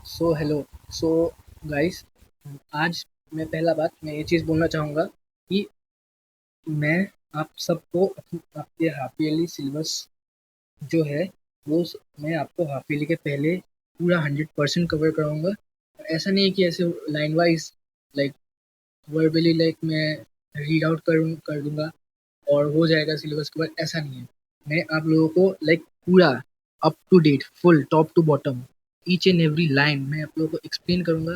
So hello. So guys, आज मैं ये चीज़ बोलना चाहूँगा कि मैं आप सबको आपके हाफ ईयरली सिलेबस जो है मैं आपको हाफ ईयरली के पहले पूरा 100% कवर कराऊंगा। ऐसा नहीं है कि ऐसे लाइन वाइज लाइक वर्बली मैं रीड आउट कर दूंगा और हो जाएगा सिलेबस के बाद, ऐसा नहीं है। मैं आप लोगों को पूरा up to date full top to bottom each and every line मैं आप लोगों को एक्सप्लेन करूंगा।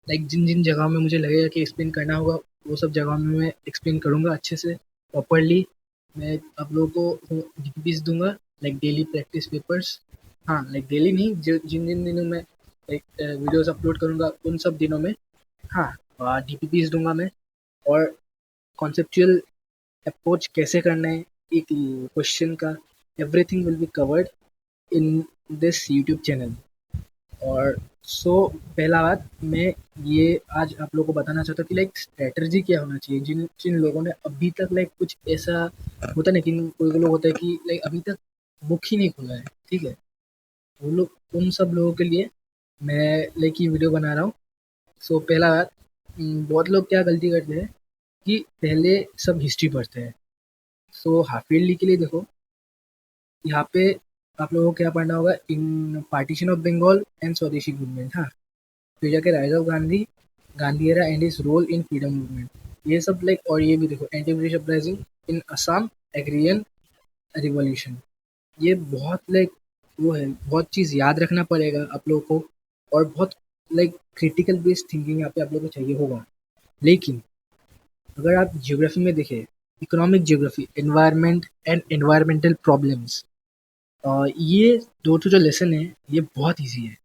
जिन जिन जगहों में मुझे लगेगा कि एक्सप्लेन करना होगा वो सब जगहों में मैं एक्सप्लेन करूंगा अच्छे से प्रॉपरली। मैं आप लोगों को डीपीपीस दूंगा, डेली प्रैक्टिस पेपर्स। हाँ, डेली नहीं, जिन जिन दिनों में वीडियोस अपलोड करूंगा उन सब दिनों में। हाँ, डीपीपीस दूंगा मैं। और कॉन्सेप्चुअल अप्रोच कैसे करना है एक क्वेश्चन का, everything will be covered in this YouTube channel. और सो पहला बात मैं ये आज आप लोगों को बताना चाहता हूँ कि स्ट्रेटजी क्या होना चाहिए। जिन जिन लोगों ने अभी तक कुछ ऐसा होता है ना कि कोई लोग होता है कि अभी तक बुक ही नहीं खोला है, ठीक है, वो लोग उन सब लोगों के लिए मैं ये वीडियो बना रहा हूँ। सो पहला बात, बहुत लोग क्या गलती करते हैं कि पहले सब हिस्ट्री पढ़ते हैं। सो हाफ ईयरली के लिए देखो, यहाँ पे आप लोगों को क्या पढ़ना होगा, in partition of Bengal and swadeshi movement. हाँ, फिर जाके rise of Gandhi, Gandhi era and his role in freedom movement, ये सब और ये भी देखो, anti British uprising in Assam, agrarian revolution. ये बहुत वो है, बहुत चीज़ याद रखना पड़ेगा आप लोगों को। और बहुत क्रिटिकल बेस्ड थिंकिंग यहाँ पे आप लोगों को चाहिए होगा। लेकिन अगर आप जियोग्राफी में देखें, economic geography, environment and environmental problems, ये दो जो लेसन है ये बहुत इजी है,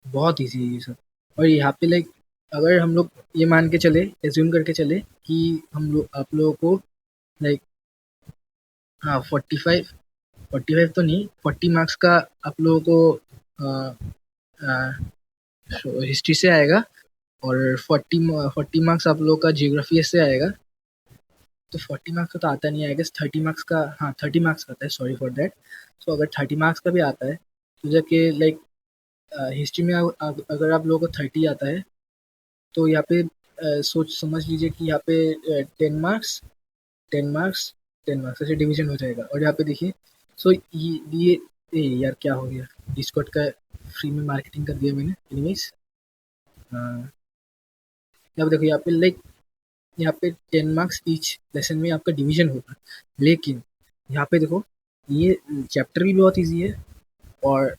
बहुत इजी है ये सब। और यहाँ पे अगर हम लोग ये मान के चले, एज्यूम करके चले कि हम लोग आप लोगों को लाइक हाँ 45 तो नहीं, 40 मार्क्स का आप लोगों को हिस्ट्री से आएगा और 40 मार्क्स आप लोगों का जियोग्राफी से आएगा। तो 40 मार्क्स का तो आता नहीं है, आई गेस 30 मार्क्स का, हाँ 30 मार्क्स का आता है, सॉरी फॉर दैट। सो अगर 30 मार्क्स का भी आता है तो जाके हिस्ट्री में अगर आप लोगों को 30 आता है तो यहाँ पे सोच समझ लीजिए कि यहाँ पे 10 मार्क्स, 10 मार्क्स, 10 मार्क्स ऐसे डिवीजन हो जाएगा। और यहाँ पे देखिए, सो यार क्या हो गया, डिस्कॉर्ड का फ्री में मार्केटिंग कर दिया मैंने। एनीवेज, यहाँ पे देखो, यहाँ पे 10 मार्क्स ईच लेसन में आपका डिवीजन होगा। लेकिन यहाँ पे देखो, ये चैप्टर भी बहुत ईजी है और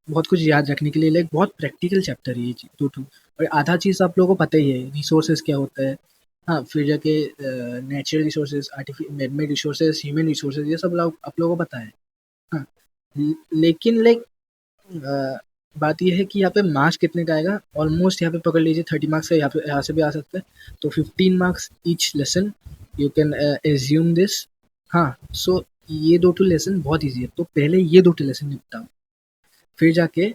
बहुत कुछ याद रखने के लिए बहुत प्रैक्टिकल चैप्टर है ये दो टू। और आधा चीज़ आप लोगों को पता ही है, रिसोर्सेज क्या होता है। हाँ, फिर जाके natural resources, artificial man-made resources, human resources, ये सब लोग आप लोगों को पता है। हाँ, लेकिन बात ये है कि यहाँ पे मार्क्स कितने का आएगा। ऑलमोस्ट यहाँ पे पकड़ लीजिए 30 मार्क्स का, यहाँ से भी आ सकता है। तो 15 marks each lesson, you can assume this. हाँ, सो ये दो टू लेसन बहुत ईजी है, तो पहले ये दो टू लेसन निपटाओ, फिर जाके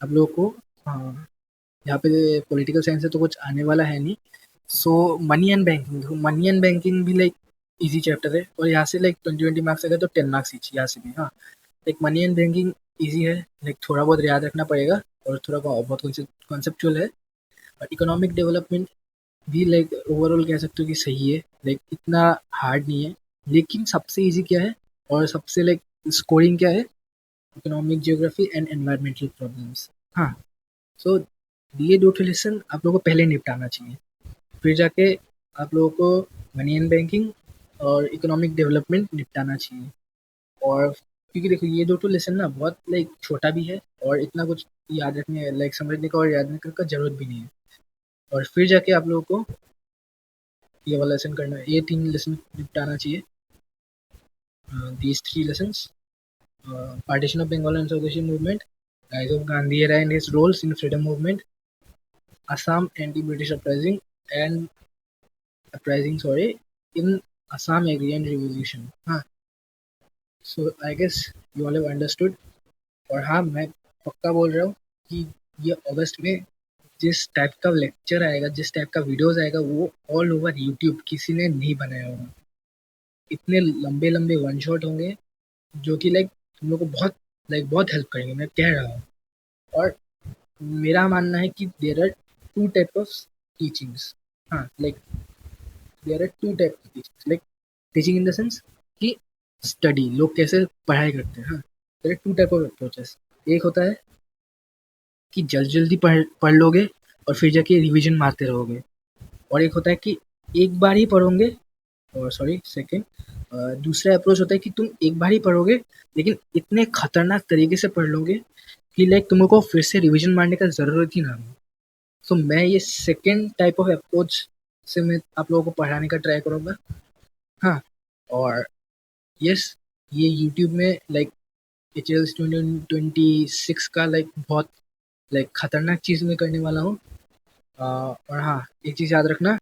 आप लोगों को हाँ, यहाँ पे पॉलिटिकल साइंस से तो कुछ आने वाला है नहीं। So money and banking, money and banking भी इजी चैप्टर है और यहाँ से 20-20 मार्क्स अगर तो 10 मार्क्स ईच यहाँ से भी। हाँ, मनी एंड बैंकिंग इजी है, थोड़ा बहुत याद रखना पड़ेगा और थोड़ा बहुत कॉन्सेप्चुअल है। और इकोनॉमिक डेवलपमेंट भी ओवरऑल कह सकते हो कि सही है, इतना हार्ड नहीं है। लेकिन सबसे इजी क्या है और सबसे स्कोरिंग क्या है, economic geography and environmental problems. हाँ, सो ये दो लेसन आप लोगों को पहले निपटाना चाहिए, फिर जाके आप लोगों को मनी एंड बैंकिंग और इकोनॉमिक डेवलपमेंट निपटाना चाहिए। और क्योंकि देखो, ये दो लेसन ना बहुत छोटा भी है और इतना कुछ याद रखने समझने का और याद रखने का जरूरत भी नहीं है। और फिर जाके आप लोगों को ये वाला लेसन करना है, ये 3 लेसन निपटाना चाहिए। These 3 lessons, partition of Bengal and Swadeshi movement, rise of Gandhi era and his roles in freedom movement, Assam anti-British uprising, sorry, in Assam agrarian revolution. हाँ, so I guess you all have understood। और हाँ, मैं पक्का बोल रहा हूँ कि ये अगस्त में जिस टाइप का लेक्चर आएगा, जिस टाइप का वीडियोस आएगा, वो ऑल ओवर यूट्यूब किसी ने नहीं बनाया होगा। इतने लंबे लंबे वन शॉट होंगे जो कि तुम लोग को बहुत बहुत हेल्प करेंगे, मैं कह रहा हूँ। और मेरा मानना है कि there are two type of teachings. हाँ, like there are two type of teachings, like teaching in the sense कि स्टडी, लोग कैसे पढ़ाई करते हैं। हाँ, there are two type of approaches. एक होता है कि जल्दी जल्दी पढ़ लोगे और फिर जाके रिवीजन मारते रहोगे, और एक होता है कि एक बार ही पढ़ोगे, और सॉरी सेकंड, दूसरा अप्रोच होता है कि तुम एक बार ही पढ़ोगे लेकिन इतने खतरनाक तरीके से पढ़ लोगे कि लाइक तुमको फिर से रिवीजन मारने का ज़रूरत ही ना हो। तो मैं ये सेकंड टाइप ऑफ अप्रोच से मैं आप लोगों को पढ़ाने का ट्राई करूँगा। हाँ, और यस, ये यूट्यूब में लाइक एचएल्स 2026 का लाइक बहुत लाइक खतरनाक चीज़ मैं करने वाला हूँ। और हाँ, एक चीज़ याद रखना